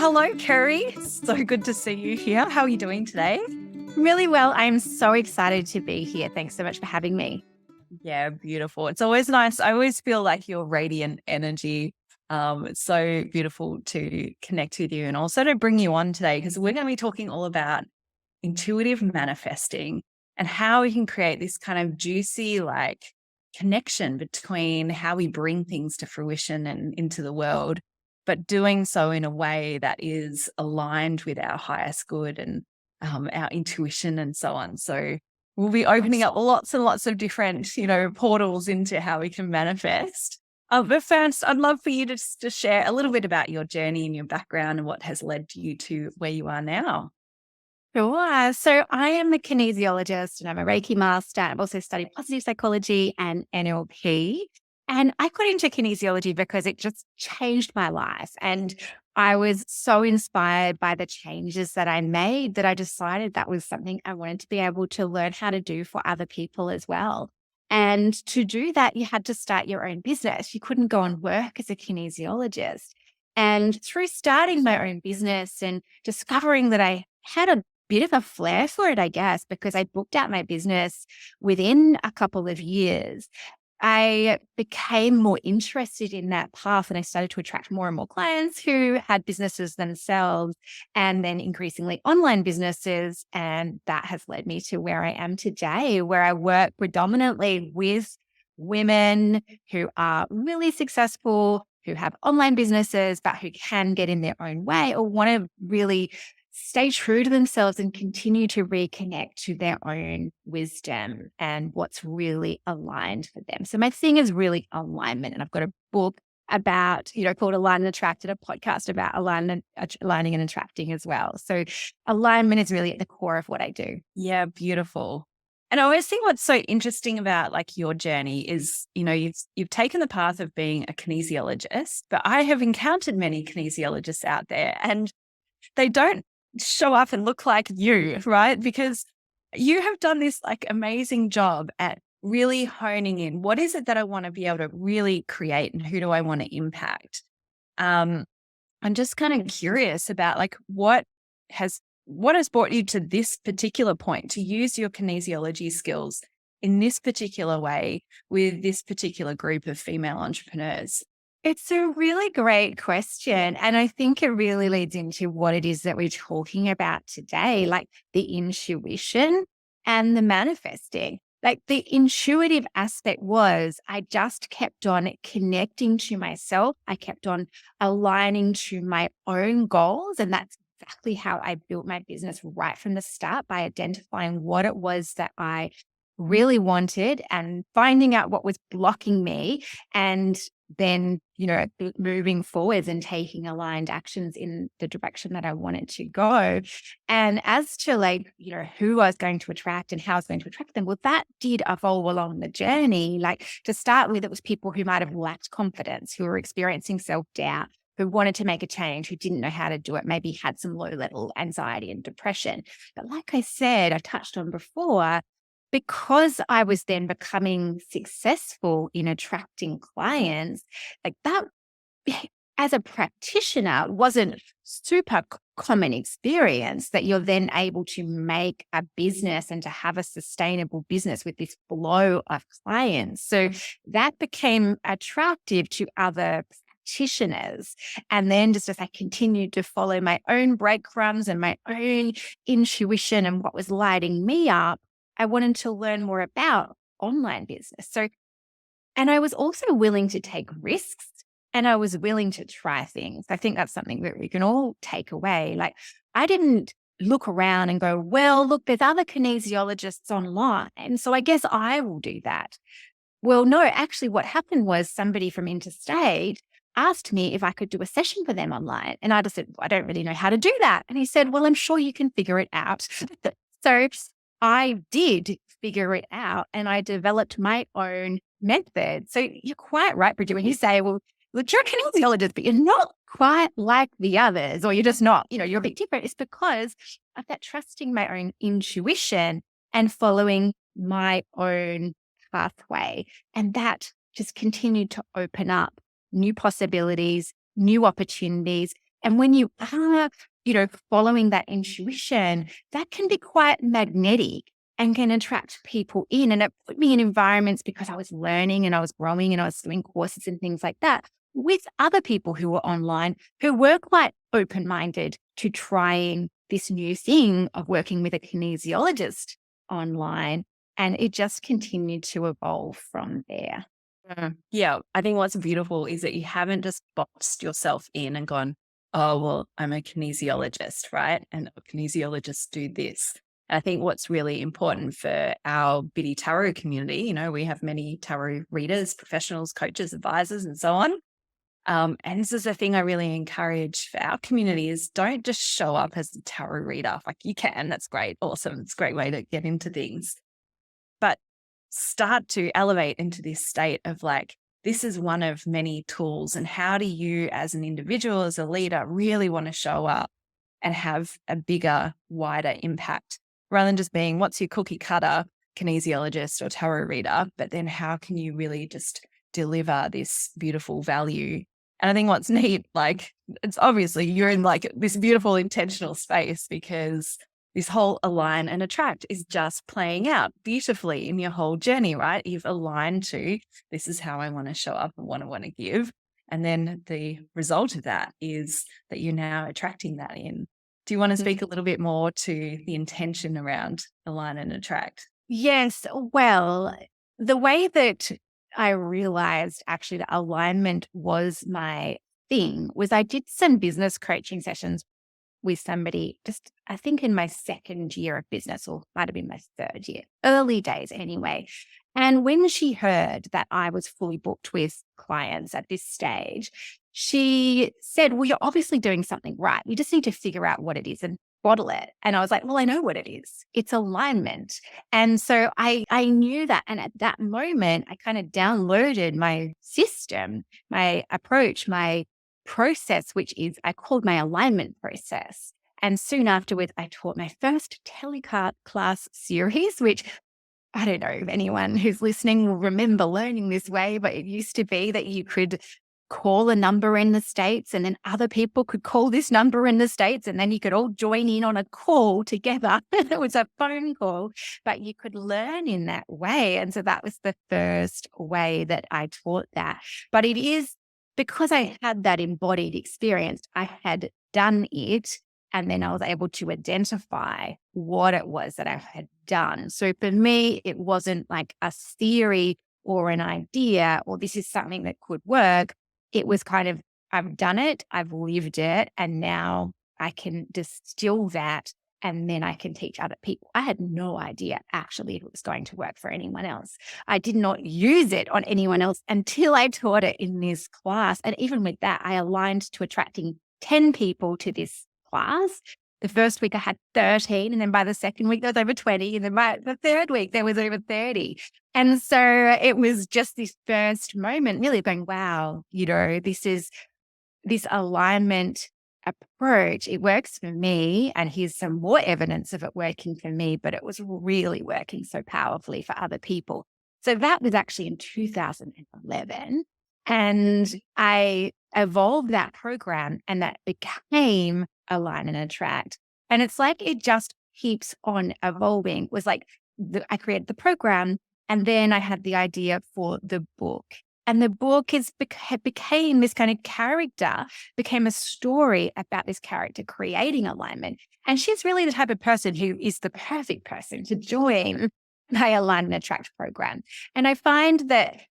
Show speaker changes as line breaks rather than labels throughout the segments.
Hello, Kerry. So good to see you here. How are you doing today?
Really well. I'm so excited to be here. Thanks so much for having me.
Yeah, beautiful. It's always nice. I always feel like your radiant energy. It's so beautiful to connect with you and also to bring you on today because we're going to be talking all about intuitive manifesting and how we can create this kind of juicy, connection between how we bring things to fruition and into the world, but doing so in a way that is aligned with our highest good and our intuition and so on. So we'll be opening up lots and lots of different, portals into how we can manifest. But first, I'd love for you to share a little bit about your journey and your background and what has led you to where you are now.
Sure. So I am a kinesiologist and I'm a Reiki Master. I've also studied positive psychology and NLP. And I got into kinesiology because it just changed my life. And I was so inspired by the changes that I made that I decided that was something I wanted to be able to learn how to do for other people as well. And to do that, you had to start your own business. You couldn't go and work as a kinesiologist. And through starting my own business and discovering that I had a bit of a flair for it, I guess, because I booked out my business within a couple of years. I became more interested in that path and I started to attract more and more clients who had businesses themselves and then increasingly online businesses. And that has led me to where I am today, where I work predominantly with women who are really successful, who have online businesses, but who can get in their own way or want to really stay true to themselves and continue to reconnect to their own wisdom and what's really aligned for them. So my thing is really alignment. And I've got a book about, called Align and Attract and a podcast about aligning and attracting as well. So alignment is really at the core of what I do.
Yeah, beautiful. And I always think what's so interesting about your journey is, you've taken the path of being a kinesiologist, but I have encountered many kinesiologists out there and they don't show up and look like you, right? Because you have done this amazing job at really honing in what is it that I want to be able to really create and who do I want to impact. I'm just kind of curious about what has brought you to this particular point to use your kinesiology skills in this particular way with this particular group of female entrepreneurs.
It's a really great question. And I think it really leads into what it is that we're talking about today, like the intuition and the manifesting. Like the intuitive aspect was I just kept on connecting to myself. I kept on aligning to my own goals. And that's exactly how I built my business right from the start, by identifying what it was that I really wanted and finding out what was blocking me, and then, moving forwards and taking aligned actions in the direction that I wanted to go. And as to who I was going to attract and how I was going to attract them, well, that did evolve along the journey. To start with, it was people who might have lacked confidence, who were experiencing self-doubt, who wanted to make a change, who didn't know how to do it, maybe had some low-level anxiety and depression. But like I said, I touched on before, because I was then becoming successful in attracting clients, that as a practitioner wasn't super common experience, that you're then able to make a business and to have a sustainable business with this flow of clients. So that became attractive to other practitioners. And then just as I continued to follow my own breadcrumbs and my own intuition and what was lighting me up, I wanted to learn more about online business. And I was also willing to take risks and I was willing to try things. I think that's something that we can all take away. I didn't look around and go, well, look, there's other kinesiologists online, so I guess I will do that. Well, no, actually what happened was somebody from interstate asked me if I could do a session for them online. And I just said, I don't really know how to do that. And he said, well, I'm sure you can figure it out. So I did figure it out and I developed my own method. So you're quite right, Bridget, when you say, well, look, you're a kinesiologist, but you're not quite like the others, or you're just not, you're a bit different. It's because of that trusting my own intuition and following my own pathway. And that just continued to open up new possibilities, new opportunities, And when you are, following that intuition, that can be quite magnetic and can attract people in. And it put me in environments because I was learning and I was growing and I was doing courses and things like that with other people who were online who were quite open-minded to trying this new thing of working with a kinesiologist online. And it just continued to evolve from there.
Yeah, I think what's beautiful is that you haven't just boxed yourself in and gone, oh, well, I'm a kinesiologist, right? And kinesiologists do this. And I think what's really important for our Biddy Tarot community, we have many tarot readers, professionals, coaches, advisors, and so on. And this is the thing I really encourage for our community is don't just show up as a tarot reader. Like you can, that's great, awesome. It's a great way to get into things. But start to elevate into this state of like, this is one of many tools. And how do you, as an individual, as a leader, really want to show up and have a bigger, wider impact rather than just being what's your cookie cutter kinesiologist or tarot reader, but then how can you really just deliver this beautiful value? And I think what's neat, like, it's obviously you're in like this beautiful intentional space because this whole align and attract is just playing out beautifully in your whole journey, right? You've aligned to this is how I want to show up and what I want to give. And then the result of that is that you're now attracting that in. Do you want to speak a little bit more to the intention around align and attract?
Yes. Well, the way that I realized actually that alignment was my thing was I did some business coaching sessions with somebody just, I think in my second year of business, or might have been my third year, early days anyway. And when she heard that I was fully booked with clients at this stage, she said, well, you're obviously doing something right. You just need to figure out what it is and bottle it. And I was like, well, I know what it is. It's alignment. And so I knew that. And at that moment, I kind of downloaded my system, my approach, my process, which is I called my alignment process. And soon afterwards, I taught my first telecart class series, which I don't know if anyone who's listening will remember learning this way, but it used to be that you could call a number in the States and then other people could call this number in the States and then you could all join in on a call together. It was a phone call, but you could learn in that way. And so that was the first way that I taught that. But it is because I had that embodied experience, I had done it. And then I was able to identify what it was that I had done. So for me, it wasn't like a theory or an idea, or this is something that could work. It was kind of, I've done it, I've lived it, and now I can distill that and then I can teach other people. I had no idea actually if it was going to work for anyone else. I did not use it on anyone else until I taught it in this class. And even with that, I aligned to attracting 10 people to this class. The first week I had 13, and then by the second week there was over 20, and then by the third week there was over 30. And so it was just this first moment really going, wow, this alignment approach, it works for me, and here's some more evidence of it working for me, but it was really working so powerfully for other people. So that was actually in 2011. And I evolved that program and that became Align and Attract. And it's like it just keeps on evolving. It was like I created the program and then I had the idea for the book. And the book became this kind of character, became a story about this character creating alignment. And she's really the type of person who is the perfect person to join my Align and Attract program. And I find that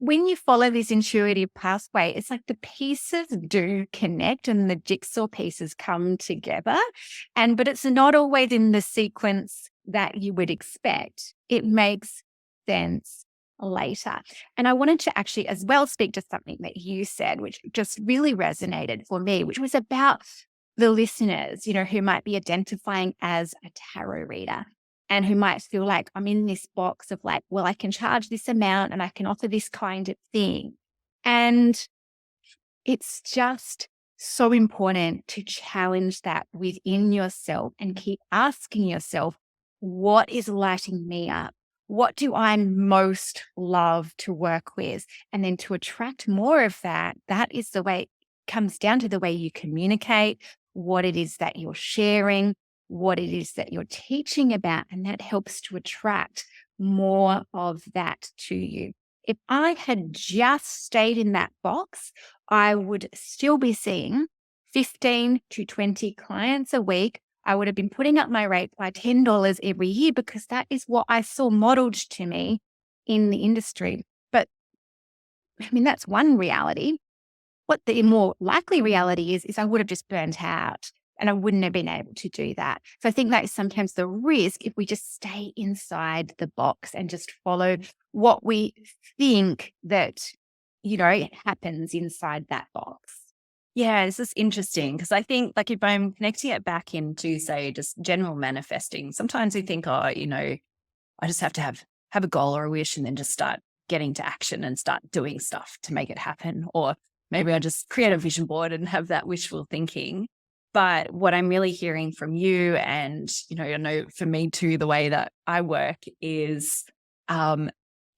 when you follow this intuitive pathway, it's like the pieces do connect and the jigsaw pieces come together. But it's not always in the sequence that you would expect. It makes sense later. And I wanted to actually as well speak to something that you said, which just really resonated for me, which was about the listeners, who might be identifying as a tarot reader and who might feel like I'm in this box of like, well, I can charge this amount and I can offer this kind of thing. And it's just so important to challenge that within yourself and keep asking yourself, what is lighting me up? What do I most love to work with? And then to attract more of that, that is the way comes down to the way you communicate, what it is that you're sharing, what it is that you're teaching about, and that helps to attract more of that to you. If I had just stayed in that box, I would still be seeing 15 to 20 clients a week. I would have been putting up my rate by $10 every year because that is what I saw modeled to me in the industry. But I mean, that's one reality. What the more likely reality is I would have just burnt out and I wouldn't have been able to do that. So I think that is sometimes the risk if we just stay inside the box and just follow what we think that, happens inside that box.
Yeah, this is interesting because I think like if I'm connecting it back into, say, just general manifesting, sometimes we think, I just have to have a goal or a wish and then just start getting to action and start doing stuff to make it happen. Or maybe I just create a vision board and have that wishful thinking. But what I'm really hearing from you and, I know for me too, the way that I work is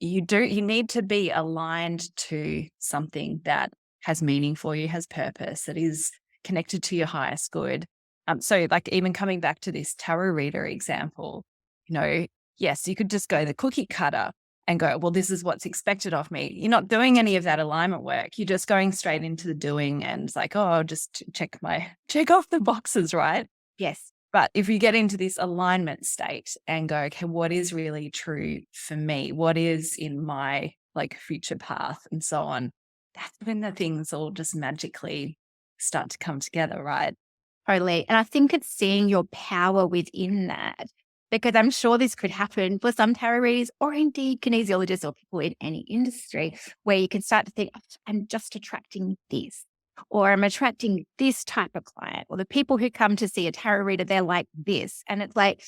you need to be aligned to something that has meaning for you, has purpose, that is connected to your highest good. So like even coming back to this tarot reader example, yes, you could just go the cookie cutter and go, well, this is what's expected of me. You're not doing any of that alignment work. You're just going straight into the doing and it's like, I'll just check off the boxes, right?
Yes.
But if you get into this alignment state and go, okay, what is really true for me? What is in my like future path and so on? That's when the things all just magically start to come together, right?
Totally. And I think it's seeing your power within that, because I'm sure this could happen for some tarot readers or indeed kinesiologists or people in any industry where you can start to think, "Oh, I'm just attracting this, or I'm attracting this type of client, or the people who come to see a tarot reader, they're like this." And it's like,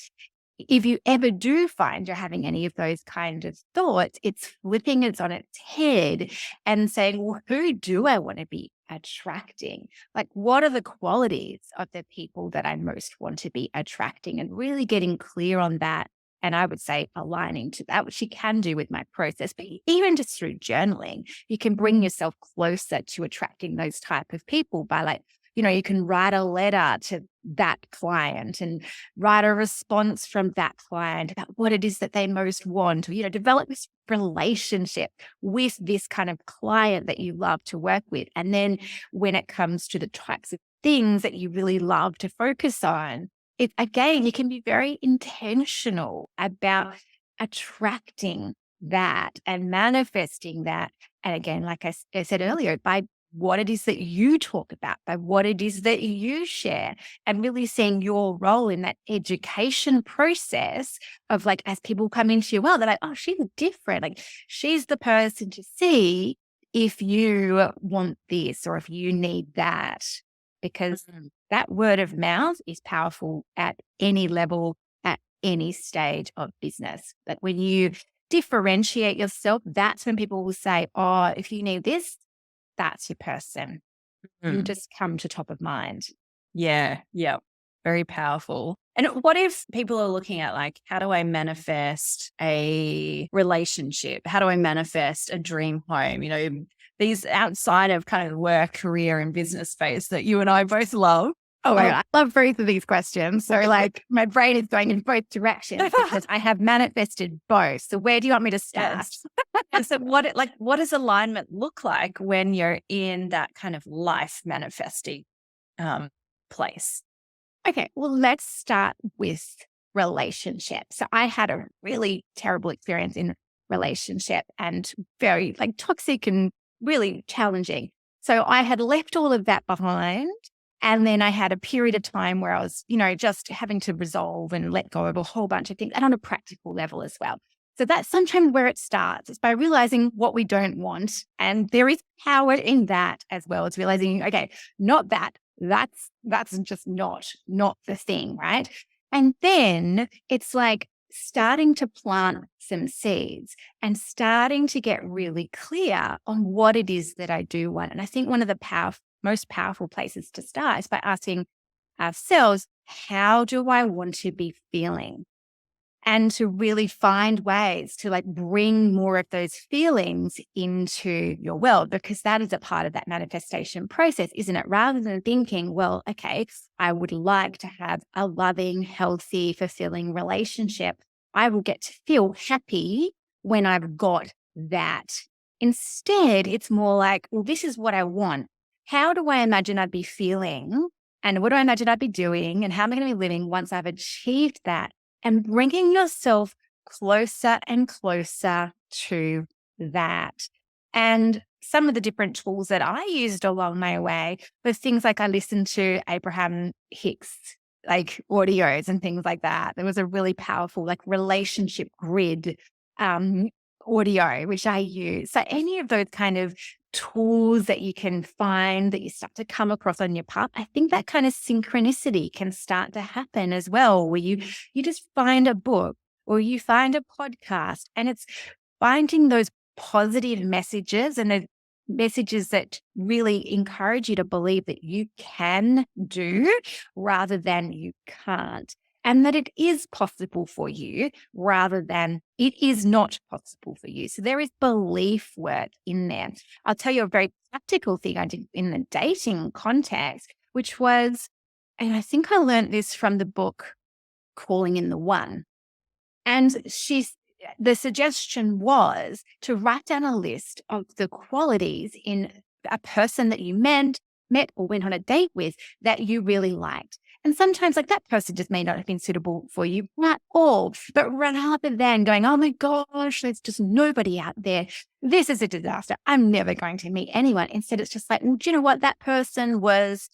if you ever do find you're having any of those kind of thoughts, it's flipping it on its head and saying, well, who do I want to be attracting? Like, what are the qualities of the people that I most want to be attracting? And really getting clear on that. And I would say aligning to that, which you can do with my process, but even just through journaling, you can bring yourself closer to attracting those type of people by like, you can write a letter to that client and write a response from that client about what it is that they most want, or, develop this relationship with this kind of client that you love to work with. And then when it comes to the types of things that you really love to focus on, again, you can be very intentional about attracting that and manifesting that. And again, like I said earlier, by what it is that you talk about, by what it is that you share, and really seeing your role in that education process of like, as people come into your world, they're like, oh, she's different. Like, she's the person to see if you want this or if you need that, because that word of mouth is powerful at any level, at any stage of business. But when you differentiate yourself, that's when people will say, oh, if you need this, that's your person. You just come to top of mind.
Yeah. Yeah. Very powerful. And what if people are looking at like, how do I manifest a relationship? How do I manifest a dream home? These outside of kind of work, career and business space that you and I both love.
Oh my God, I love both of these questions. So like my brain is going in both directions because I have manifested both. So where do you want me to start?
Yes. And so what does alignment look like when you're in that kind of life manifesting place?
Okay, well, let's start with relationships. So I had a really terrible experience in relationship and very like toxic and really challenging. So I had left all of that behind. And then I had a period of time where I was, just having to resolve and let go of a whole bunch of things, and on a practical level as well. So that's sometimes where it starts. It's by realizing what we don't want. And there is power in that as well. It's realizing, okay, not that. That's just not the thing, right? And then it's like starting to plant some seeds and starting to get really clear on what it is that I do want. And I think one of the most powerful places to start is by asking ourselves, how do I want to be feeling? and to really find ways to like bring more of those feelings into your world, because that is a part of that manifestation process, isn't it? Rather than thinking, well, okay, I would like to have a loving, healthy, fulfilling relationship. I will get to feel happy when I've got that. Instead, it's more like, well, this is what I want. How do I imagine I'd be feeling? And what do I imagine I'd be doing? And how am I going to be living once I've achieved that? And bringing yourself closer and closer to that. And some of the different tools that I used along my way were things like I listened to Abraham Hicks, like audios and things like that. There was a really powerful like relationship grid audio, which I use. So any of those kind of tools that you can find that you start to come across on your path, I think that kind of synchronicity can start to happen as well, where you just find a book or you find a podcast, and it's finding those positive messages and the messages that really encourage you to believe that you can do rather than you can't. And that it is possible for you rather than it is not possible for you. So there is belief work in there. I'll tell you a very practical thing I did in the dating context, which was, and I think I learned this from the book Calling in the One. And the suggestion was to write down a list of the qualities in a person that you met or went on a date with that you really liked. And sometimes like that person just may not have been suitable for you at all. But rather than going, oh my gosh, there's just nobody out there. This is a disaster. I'm never going to meet anyone. Instead, it's just like, well, do you know what? That person was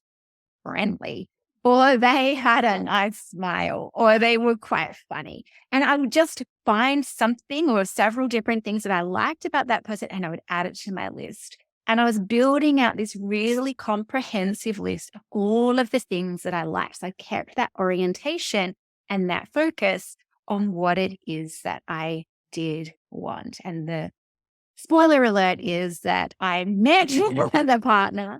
friendly, or they had a nice smile, or they were quite funny. And I would just find something or several different things that I liked about that person, and I would add it to my list. And I was building out this really comprehensive list of all of the things that I liked. So I kept that orientation and that focus on what it is that I did want. And the spoiler alert is that I met the partner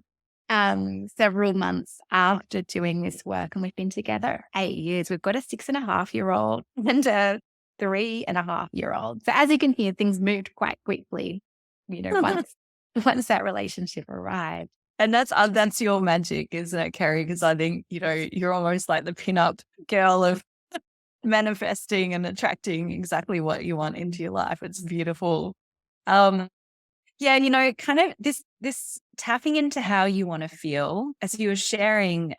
several months after doing this work, and we've been together 8 years. We've got a 6.5-year-old and a 3.5-year-old. So as you can hear, things moved quite quickly, once that relationship arrived.
And that's your magic, isn't it, Kerry? Because I think, you're almost like the pinup girl of manifesting and attracting exactly what you want into your life. It's beautiful. Yeah, kind of this tapping into how you want to feel. As you were sharing,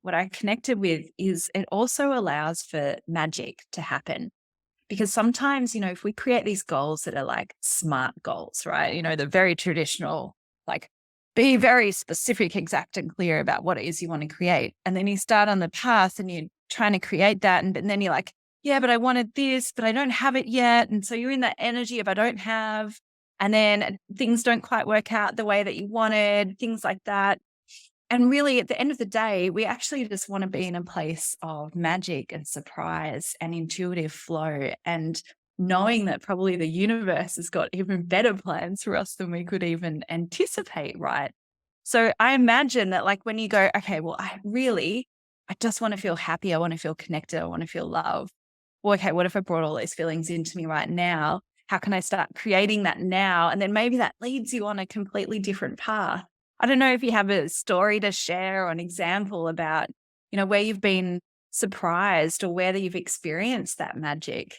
what I connected with is it also allows for magic to happen. Because sometimes, if we create these goals that are like SMART goals, right? The very traditional, like be very specific, exact, and clear about what it is you want to create. And then you start on the path and you're trying to create that. And then you're like, yeah, but I wanted this, but I don't have it yet. And so you're in that energy of I don't have, and then things don't quite work out the way that you wanted, things like that. And really, at the end of the day, we actually just want to be in a place of magic and surprise and intuitive flow, and knowing that probably the universe has got even better plans for us than we could even anticipate, right? So I imagine that like when you go, okay, well, I just want to feel happy. I want to feel connected. I want to feel love. Well, okay, what if I brought all these feelings into me right now? How can I start creating that now? And then maybe that leads you on a completely different path. I don't know if you have a story to share or an example about, where you've been surprised or whether you've experienced that magic.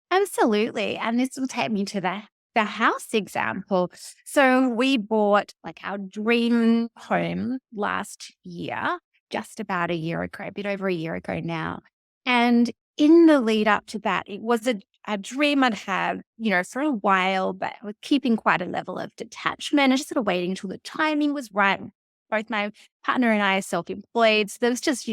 Absolutely. And this will take me to the house example. So we bought like our dream home last year, just about a year ago, a bit over a year ago now. And in the lead up to that, it was a dream I'd had, for a while, but I was keeping quite a level of detachment and just sort of waiting until the timing was right. Both my partner and I are self-employed. So there was just,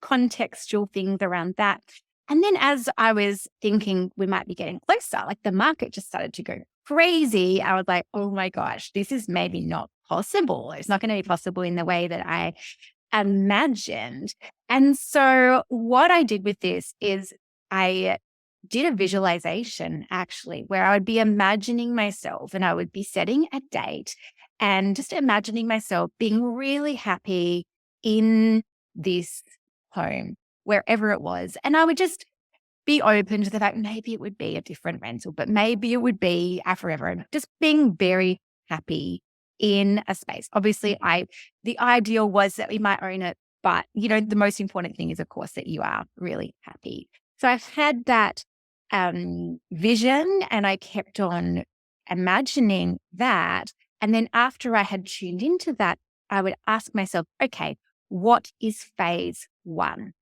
contextual things around that. And then as I was thinking we might be getting closer, like the market just started to go crazy. I was like, oh my gosh, this is maybe not possible. It's not going to be possible in the way that I imagined. And so what I did with this is I did a visualization actually, where I would be imagining myself and I would be setting a date and just imagining myself being really happy in this home, wherever it was. And I would just be open to the fact maybe it would be a different rental, but maybe it would be a forever home. Just being very happy in a space. Obviously, the ideal was that we might own it, but the most important thing is, of course, that you are really happy. So I've had that vision, and I kept on imagining that. And then after I had tuned into that, I would ask myself, okay, what is phase 1?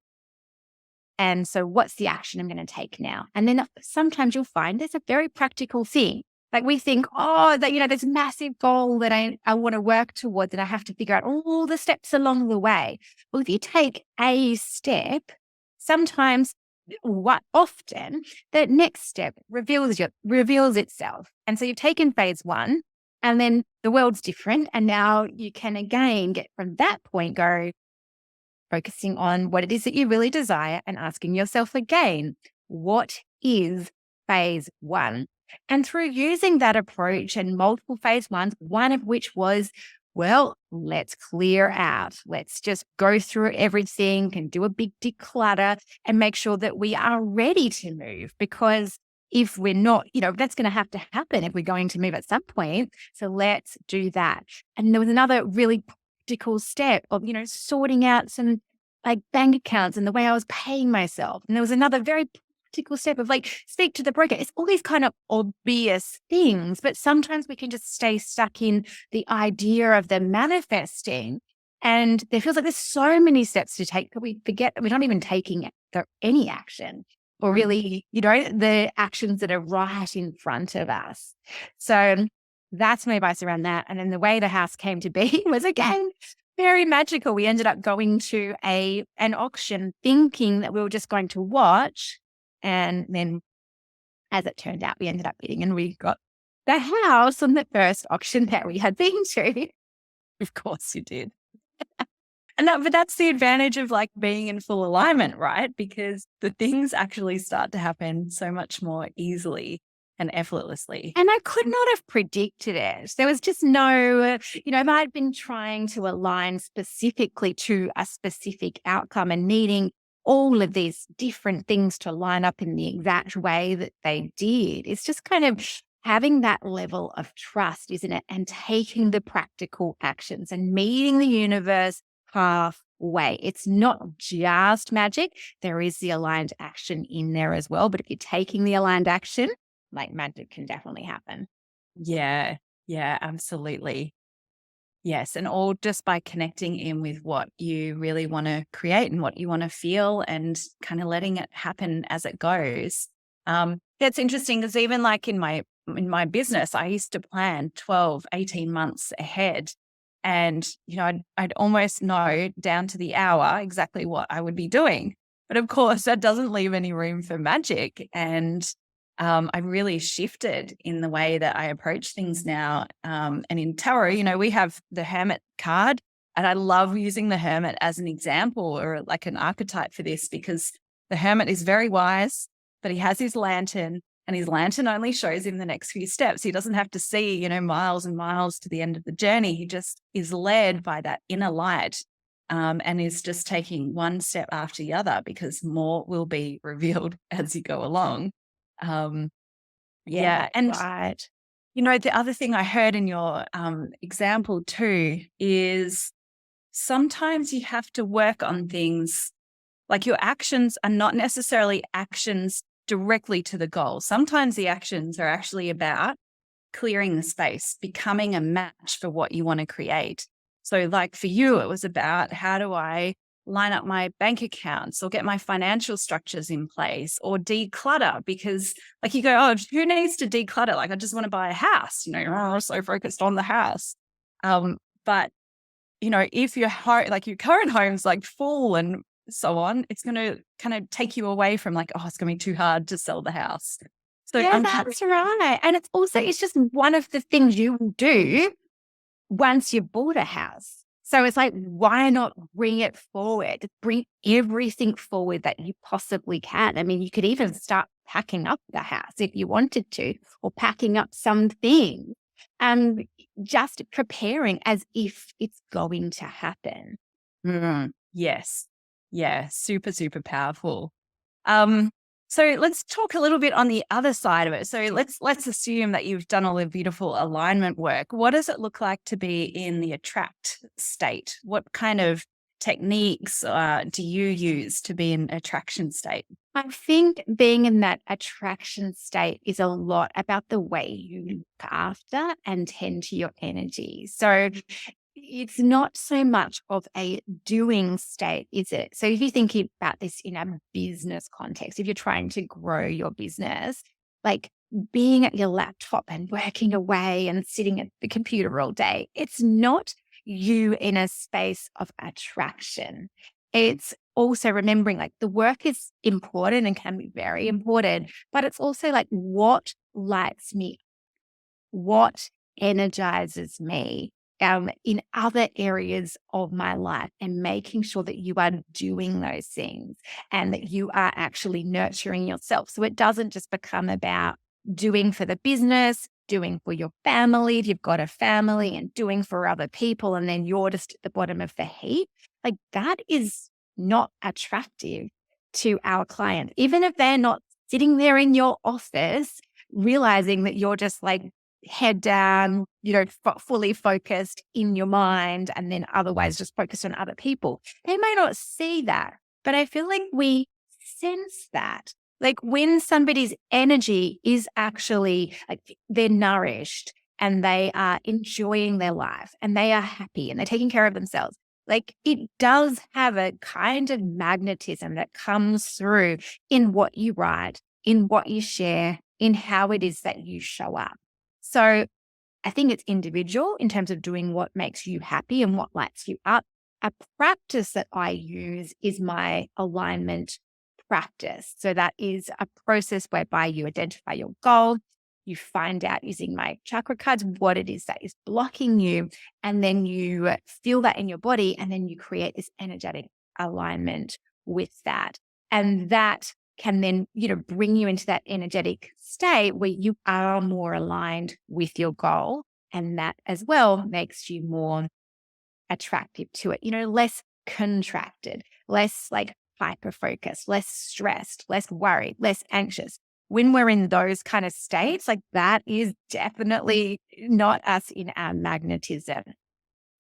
And so what's the action I'm going to take now? And then sometimes you'll find there's a very practical thing. Like we think, this massive goal that I want to work towards, and I have to figure out all the steps along the way. Well, if you take a step, sometimes, often, the next step reveals itself. And so you've taken phase 1, and then the world's different. And now you can again get from that point, go focusing on what it is that you really desire and asking yourself again, what is phase 1? And through using that approach and multiple phase 1s, one of which was, well, let's clear out. Let's just go through everything and do a big declutter and make sure that we are ready to move. Because if we're not, that's going to have to happen if we're going to move at some point. So let's do that. And there was another really practical step of, sorting out some like bank accounts and the way I was paying myself. And there was another very practical step of speak to the broker. It's all these kind of obvious things, but sometimes we can just stay stuck in the idea of the manifesting. And there feels like there's so many steps to take that we forget that we're not even taking any action, or really, the actions that are right in front of us. So that's my advice around that. And then the way the house came to be was, again, very magical. We ended up going to an auction thinking that we were just going to watch. And then as it turned out, we ended up bidding and we got the house on the first auction that we had been to.
Of course you did. But that's the advantage of being in full alignment, right? Because the things actually start to happen so much more easily and effortlessly.
And I could not have predicted it. There was just no, if I'd been trying to align specifically to a specific outcome and needing all of these different things to line up in the exact way that they did, it's just kind of having that level of trust, isn't it? And taking the practical actions and meeting the universe halfway. It's not just magic. There is the aligned action in there as well. But if you're taking the aligned action, magic can definitely happen.
Yeah, absolutely. Yes. And all just by connecting in with what you really want to create and what you want to feel and kind of letting it happen as it goes. It's interesting because even in my business, I used to plan 12, 18 months ahead. And, I'd almost know down to the hour exactly what I would be doing. But of course, that doesn't leave any room for magic. And I really shifted in the way that I approach things now. And in tarot, we have the Hermit card, and I love using the Hermit as an example or an archetype for this, because the Hermit is very wise, but he has his lantern, and his lantern only shows him the next few steps. He doesn't have to see, miles and miles to the end of the journey. He just is led by that inner light, and is just taking one step after the other, because more will be revealed as you go along. And
right.
The other thing I heard in your example too is sometimes you have to work on things, your actions are not necessarily actions directly to the goal. Sometimes the actions are actually about clearing the space, becoming a match for what you want to create. So for you, it was about, how do I line up my bank accounts or get my financial structures in place or declutter? Because you go, oh, who needs to declutter? I just want to buy a house, you're so focused on the house. But, if your home, your current home's full and so on, it's going to kind of take you away from it's going to be too hard to sell the house. So
that's right. And it's just one of the things you will do once you've bought a house. So it's why not bring it forward? Bring everything forward that you possibly can. I mean, you could even start packing up the house if you wanted to, or packing up some things and just preparing as if it's going to happen.
Yes. Yeah. Super, super powerful. So let's talk a little bit on the other side of it. So let's assume that you've done all the beautiful alignment work. What does it look like to be in the attract state? What kind of techniques do you use to be in attraction state?
I think being in that attraction state is a lot about the way you look after and tend to your energy. So it's not so much of a doing state, is it? So if you think about this in a business context, if you're trying to grow your business, like being at your laptop and working away and sitting at the computer all day, it's not you in a space of attraction. It's also remembering like the work is important and can be very important, but it's also like what lights me, what energizes me in other areas of my life, and making sure that you are doing those things and that you are actually nurturing yourself. So it doesn't just become about doing for the business, doing for your family, if you've got a family, and doing for other people, and then you're just at the bottom of the heap. Like that is not attractive to our client, even if they're not sitting there in your office, realizing that you're just like head down, fully focused in your mind, and then otherwise just focused on other people. They may not see that, but I feel like we sense that. Like when somebody's energy is actually like they're nourished and they are enjoying their life and they are happy and they're taking care of themselves, like it does have a kind of magnetism that comes through in what you write, in what you share, in how it is that you show up. So I think it's individual in terms of doing what makes you happy and what lights you up. A practice that I use is my alignment practice. So that is a process whereby you identify your goal, you find out using my chakra cards what it is that is blocking you, and then you feel that in your body, and then you create this energetic alignment with that. And that can then, bring you into that energetic state where you are more aligned with your goal. And that as well makes you more attractive to it, less contracted, less like hyper focused, less stressed, less worried, less anxious. When we're in those kind of states, like that is definitely not us in our magnetism.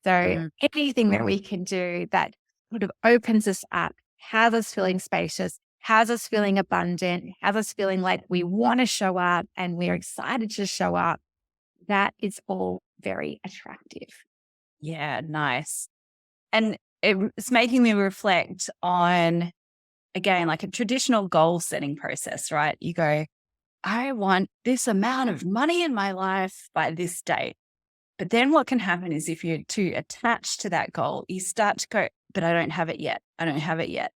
So anything that we can do that sort of opens us up, has us feeling spacious, has us feeling abundant, has us feeling like we want to show up and we're excited to show up, that is all very attractive.
Yeah, nice. And it's making me reflect on, again, like a traditional goal setting process, right? You go, I want this amount of money in my life by this date. But then what can happen is if you're too attached to that goal, you start to go, but I don't have it yet. I don't have it yet.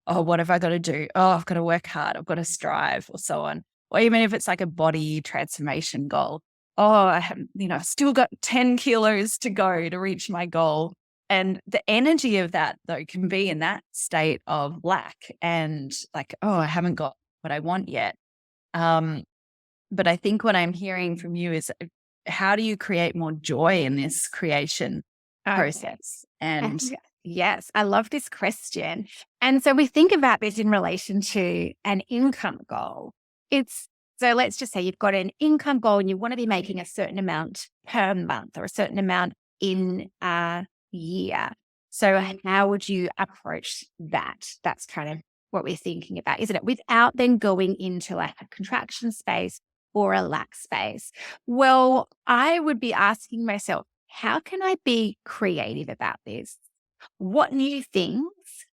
Oh, what have I got to do? Oh, I've got to work hard. I've got to strive, or so on. Or even if it's like a body transformation goal. Oh, I have, still got 10 kilos to go to reach my goal. And the energy of that, though, can be in that state of lack and like, oh, I haven't got what I want yet. But I think what I'm hearing from you is how do you create more joy in this creation process? And
yes, I love this question. And so we think about this in relation to an income goal. So let's just say you've got an income goal and you want to be making a certain amount per month or a certain amount in a year. So how would you approach that? That's kind of what we're thinking about, isn't it? Without then going into like a contraction space or a lack space. Well, I would be asking myself, how can I be creative about this? What new things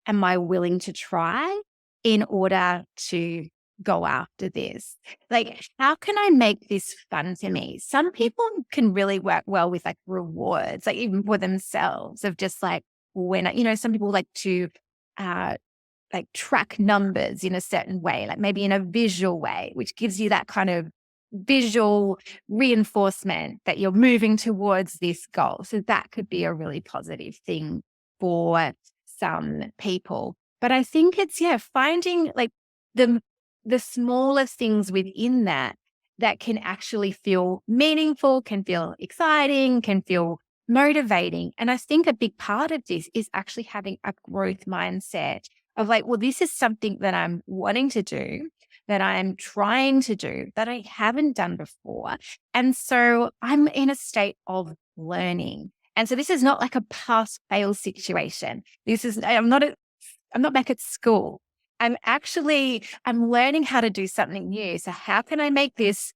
am I willing to try in order to go after this? Like, how can I make this fun to me? Some people can really work well with like rewards, like even for themselves of just like when, some people like to like track numbers in a certain way, like maybe in a visual way, which gives you that kind of visual reinforcement that you're moving towards this goal. So that could be a really positive thing for some people. But I think it's, finding like the smallest things within that can actually feel meaningful, can feel exciting, can feel motivating. And I think a big part of this is actually having a growth mindset of like, well, this is something that I'm wanting to do, that I'm trying to do, that I haven't done before. And so I'm in a state of learning. And so this is not like a pass fail situation. I'm not back at school. I'm learning how to do something new. So how can I make this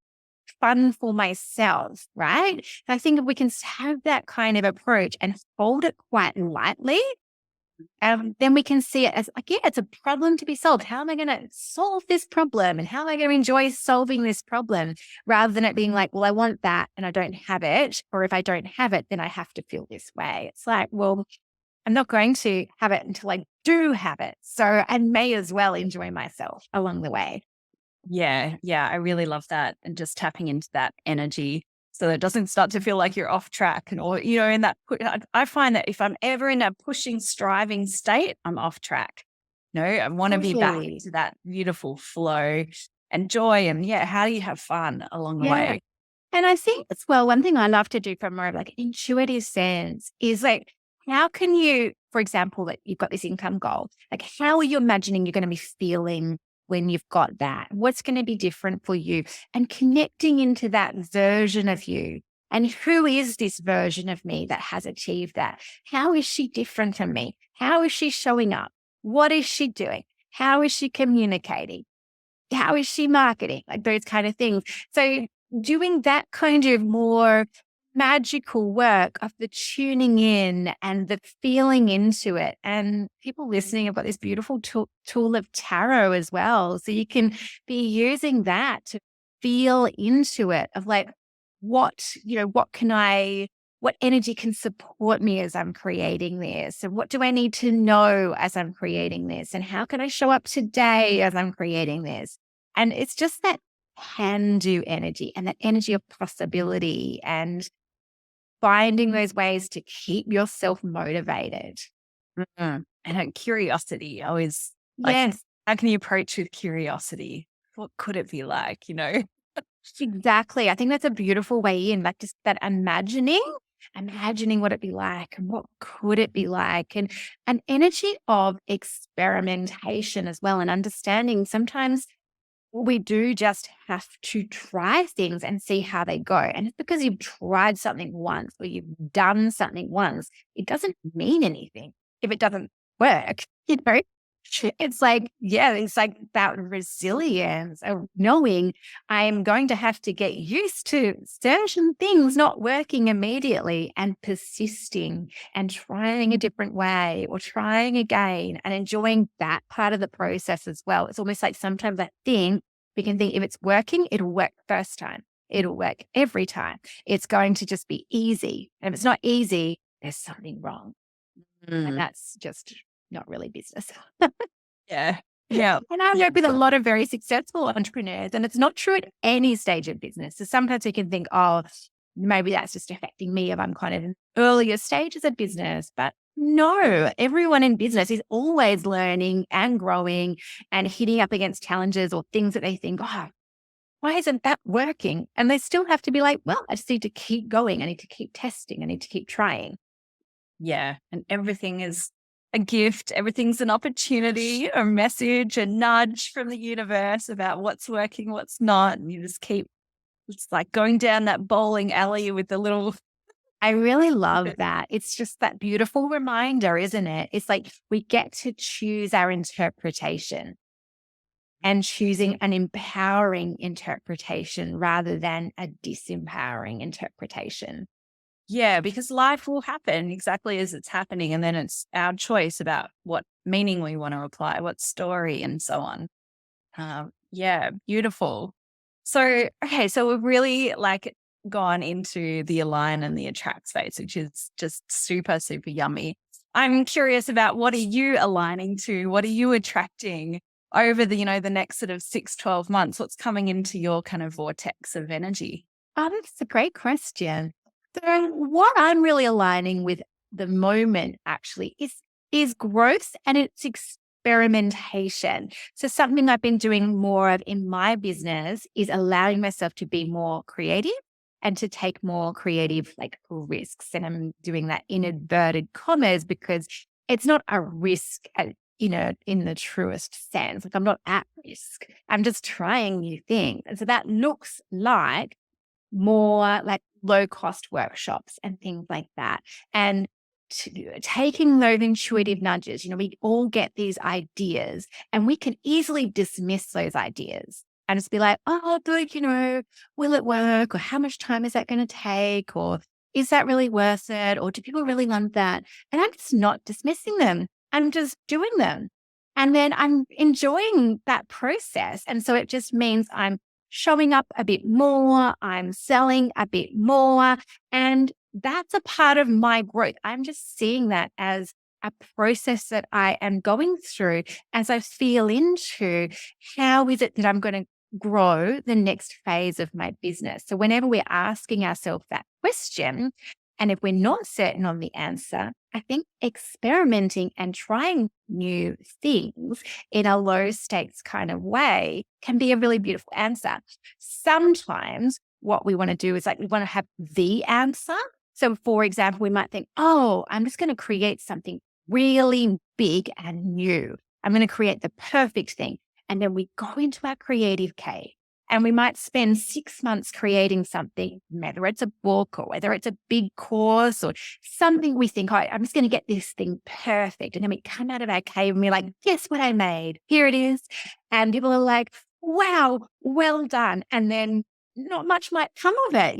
fun for myself? Right. And I think if we can have that kind of approach and hold it quite lightly, then we can see it as like, yeah, it's a problem to be solved. How am I going to solve this problem? And how am I going to enjoy solving this problem, rather than it being like, well, I want that and I don't have it. Or if I don't have it, then I have to feel this way. It's like, well, I'm not going to have it until I do have it. So I may as well enjoy myself along the way.
Yeah, yeah, I really love that, and just tapping into that energy so that it doesn't start to feel like you're off track, and or in that I find that if I'm ever in a pushing, striving state, I'm off track. No, I want to be back
Totally.
into that beautiful flow and joy, and yeah, how do you have fun along the
Yeah.
way?
And I think as well, one thing I love to do from more of like an intuitive sense is like, how can you, for example, that you've got this income goal, like how are you imagining you're going to be feeling when you've got that? What's going to be different for you? And connecting into that version of you. And who is this version of me that has achieved that? How is she different from me? How is she showing up? What is she doing? How is she communicating? How is she marketing? Like those kind of things. So doing that kind of more magical work of the tuning in and the feeling into it. And people listening have got this beautiful tool of tarot as well. So you can be using that to feel into it of like, what energy can support me as I'm creating this? And what do I need to know as I'm creating this? And how can I show up today as I'm creating this? And it's just that can do energy and that energy of possibility and finding those ways to keep yourself motivated.
And curiosity, always like,
Yes,
how can you approach with curiosity? What could it be like?
exactly. I think that's a beautiful way in, like just that imagining what it'd be like and what could it be like, and an energy of experimentation as well, and understanding sometimes we do just have to try things and see how they go. And it's because you've tried something once or you've done something once, it doesn't mean anything if it doesn't work. It's like, yeah, it's like that resilience of knowing I'm going to have to get used to certain things not working immediately and persisting and trying a different way or trying again and enjoying that part of the process as well. It's almost like sometimes that thing, we can think if it's working, it'll work first time. It'll work every time. It's going to just be easy. And if it's not easy, there's something wrong. And
Mm,
that's just not really business.
yeah. Yeah.
And I've worked with a lot of very successful entrepreneurs, and it's not true at any stage of business. So sometimes we can think, oh, maybe that's just affecting me if I'm kind of in earlier stages of business. But no, everyone in business is always learning and growing and hitting up against challenges or things that they think, oh, why isn't that working? And they still have to be like, well, I just need to keep going. I need to keep testing. I need to keep trying.
Yeah. And everything is a gift. Everything's an opportunity, a message, a nudge from the universe about what's working, what's not. And you just keep, it's like going down that bowling alley with the little.
I really love that. It's just that beautiful reminder, isn't it? It's like we get to choose our interpretation, and choosing an empowering interpretation rather than a disempowering interpretation.
Yeah, because life will happen exactly as it's happening. And then it's our choice about what meaning we want to apply, what story, and so on. Yeah, beautiful. So, okay, so we've really like gone into the align and the attract space, which is just super, super yummy. I'm curious about, what are you aligning to? What are you attracting over the next sort of 6-12 months? What's coming into your kind of vortex of energy?
Oh, that's a great question. So what I'm really aligning with the moment actually is growth and it's experimentation. So something I've been doing more of in my business is allowing myself to be more creative and to take more creative like risks. And I'm doing that in inverted commas because it's not a risk in the truest sense. Like I'm not at risk. I'm just trying new things. And so that looks like more like low cost workshops and things like that. And taking those intuitive nudges, we all get these ideas and we can easily dismiss those ideas and just be like, oh, but will it work? Or how much time is that going to take? Or is that really worth it? Or do people really want that? And I'm just not dismissing them. I'm just doing them. And then I'm enjoying that process. And so it just means I'm showing up a bit more, I'm selling a bit more, and that's a part of my growth. I'm just seeing that as a process that I am going through as I feel into how is it that I'm going to grow the next phase of my business. So whenever we're asking ourselves that question, and if we're not certain on the answer, I think experimenting and trying new things in a low stakes kind of way can be a really beautiful answer. Sometimes what we want to do is we want to have the answer. So for example, we might think, oh, I'm just going to create something really big and new. I'm going to create the perfect thing. And then we go into our creative cave. And we might spend 6 months creating something, whether it's a book or whether it's a big course or something we think, oh, I'm just going to get this thing perfect. And then we come out of our cave and we're like, guess what I made? Here it is. And people are like, wow, well done. And then not much might come of it,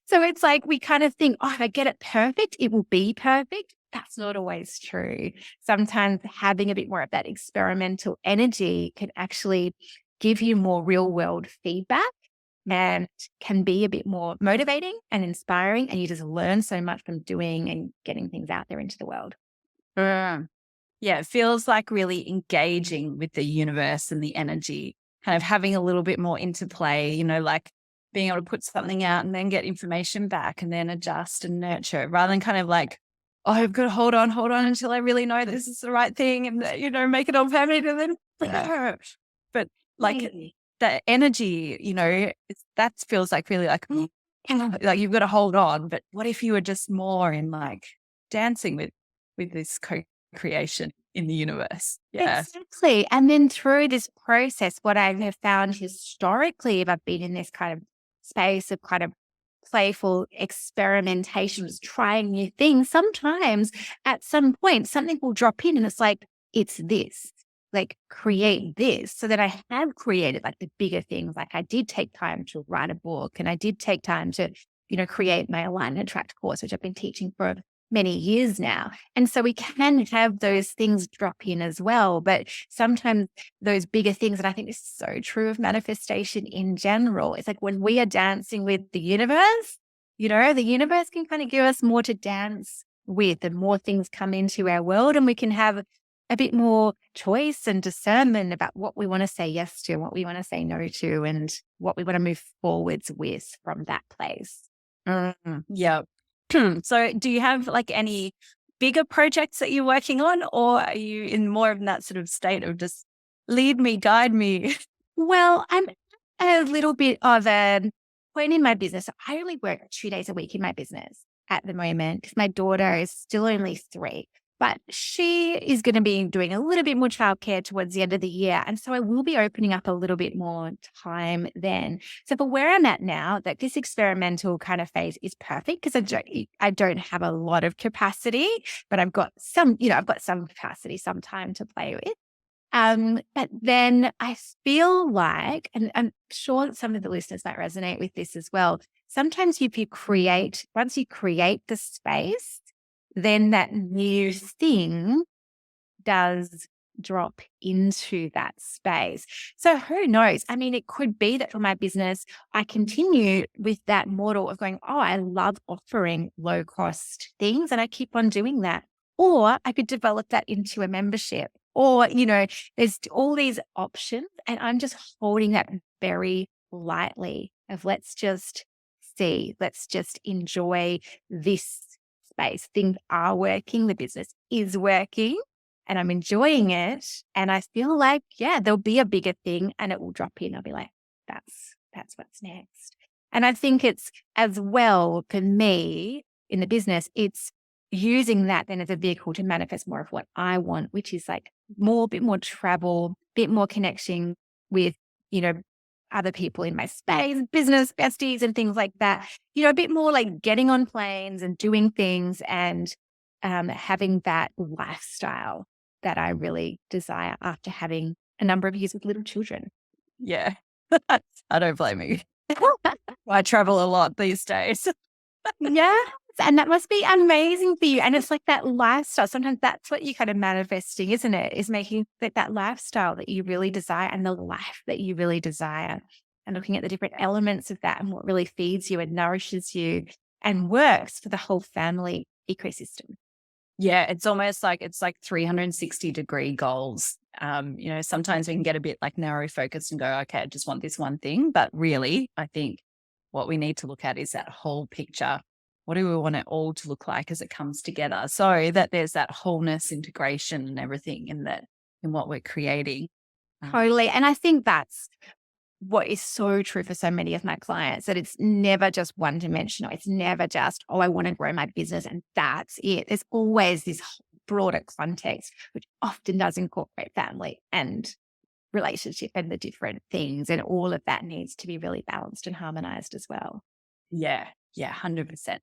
So it's like we kind of think, oh, if I get it perfect, it will be perfect. That's not always true. Sometimes having a bit more of that experimental energy can actually give you more real world feedback and can be a bit more motivating and inspiring. And you just learn so much from doing and getting things out there into the world.
Yeah, it feels like really engaging with the universe and the energy, kind of having a little bit more interplay, like being able to put something out and then get information back and then adjust and nurture rather than kind of like, oh, I've got to hold on until I really know this is the right thing and, make it all permanent and then, but like the energy, that feels like really like, like you've got to hold on. But what if you were just more in like dancing with this co-creation in the universe? Yeah.
Exactly. And then through this process, what I have found historically, if I've been in this kind of space of kind of playful experimentation, was trying new things, sometimes at some point something will drop in and it's like, it's this. Like create this so that I have created like the bigger things. Like I did take time to write a book and I did take time to, create my Align and Attract course, which I've been teaching for many years now. And so we can have those things drop in as well. But sometimes those bigger things, and I think this is so true of manifestation in general, it's like when we are dancing with the universe, the universe can kind of give us more to dance with and more things come into our world and we can have a bit more choice and discernment about what we want to say yes to, what we want to say no to, and what we want to move forwards with from that place.
Yeah. So do you have like any bigger projects that you're working on, or are you in more of that sort of state of just lead me, guide me?
Well, I'm a little bit of a point in my business. I only work 2 days a week in my business at the moment because my daughter is still only 3. But she is going to be doing a little bit more childcare towards the end of the year. And so I will be opening up a little bit more time then. So for where I'm at now, that this experimental kind of phase is perfect because I don't have a lot of capacity, but I've got some capacity, some time to play with. But then I feel like, and I'm sure that some of the listeners might resonate with this as well. Sometimes once you create the space, then that new thing does drop into that space. So who knows? I mean, it could be that for my business, I continue with that model of going, oh, I love offering low cost things and I keep on doing that. Or I could develop that into a membership. Or, there's all these options and I'm just holding that very lightly of let's just see, let's just enjoy this space. Things are working, the business is working and I'm enjoying it. And I feel like, there'll be a bigger thing and it will drop in. I'll be like, that's what's next. And I think it's as well for me in the business, it's using that then as a vehicle to manifest more of what I want, which is like bit more travel, bit more connection with, other people in my space, business besties and things like that. A bit more like getting on planes and doing things and having that lifestyle that I really desire after having a number of years with little children.
Yeah. I don't blame you. I travel a lot these days.
Yeah. And that must be amazing for you. And it's like that lifestyle. Sometimes that's what you're kind of manifesting, isn't it? Is making that lifestyle that you really desire and the life that you really desire. And looking at the different elements of that and what really feeds you and nourishes you and works for the whole family ecosystem.
Yeah, it's almost like 360-degree goals. Sometimes we can get a bit like narrow focused and go, okay, I just want this one thing. But really, I think what we need to look at is that whole picture. What do we want it all to look like as it comes together, so that there's that wholeness, integration and everything in what we're creating.
Totally. And I think that's what is so true for so many of my clients, that it's never just one dimensional. It's never just, I want to grow my business and that's it. There's always this broader context, which often does incorporate family and relationship and the different things. And all of that needs to be really balanced and harmonized as well.
Yeah, 100%.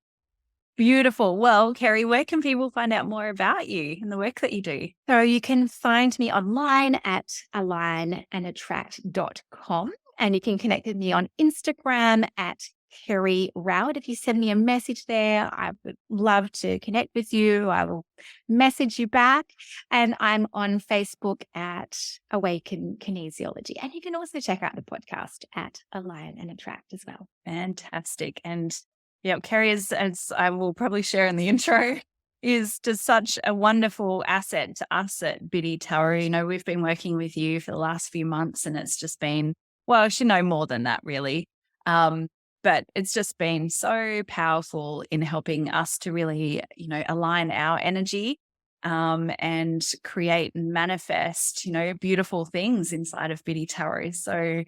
Beautiful. Well, Kerry, where can people find out more about you and the work that you do?
So you can find me online at alignandattract.com, and you can connect with me on Instagram at Kerry Rowett. If you send me a message there, I would love to connect with you. I will message you back. And I'm on Facebook at Awaken Kinesiology. And you can also check out the podcast at Align and Attract as well.
Fantastic. And yeah, Kerry, as I will probably share in the intro, is just such a wonderful asset to us at Biddy Tarot. We've been working with you for the last few months and it's just been, well, I should know more than that really. But it's just been so powerful in helping us to really, align our energy and create and manifest, beautiful things inside of Biddy Tarot. So,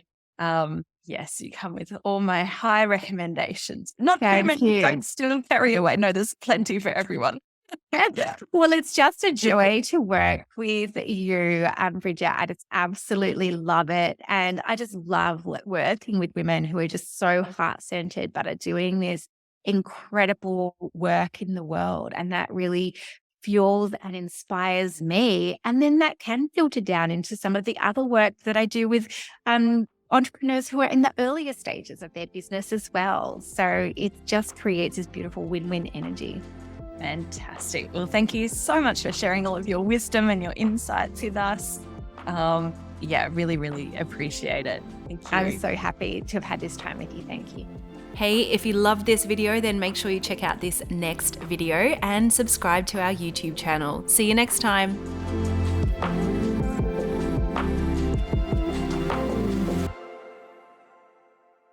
yes, you come with all my high recommendations. Not too many, don't still carry away. No, there's plenty for everyone.
Well, it's just a joy to work with you, Bridget. I just absolutely love it. And I just love working with women who are just so heart-centered, but are doing this incredible work in the world. And that really fuels and inspires me. And then that can filter down into some of the other work that I do with entrepreneurs who are in the earlier stages of their business as well. So it just creates this beautiful win-win energy.
Fantastic. Well, thank you so much for sharing all of your wisdom and your insights with us. Really, really appreciate it. Thank you.
I'm so happy to have had this time with you. Thank you.
Hey, if you loved this video, then make sure you check out this next video and subscribe to our YouTube channel. See you next time.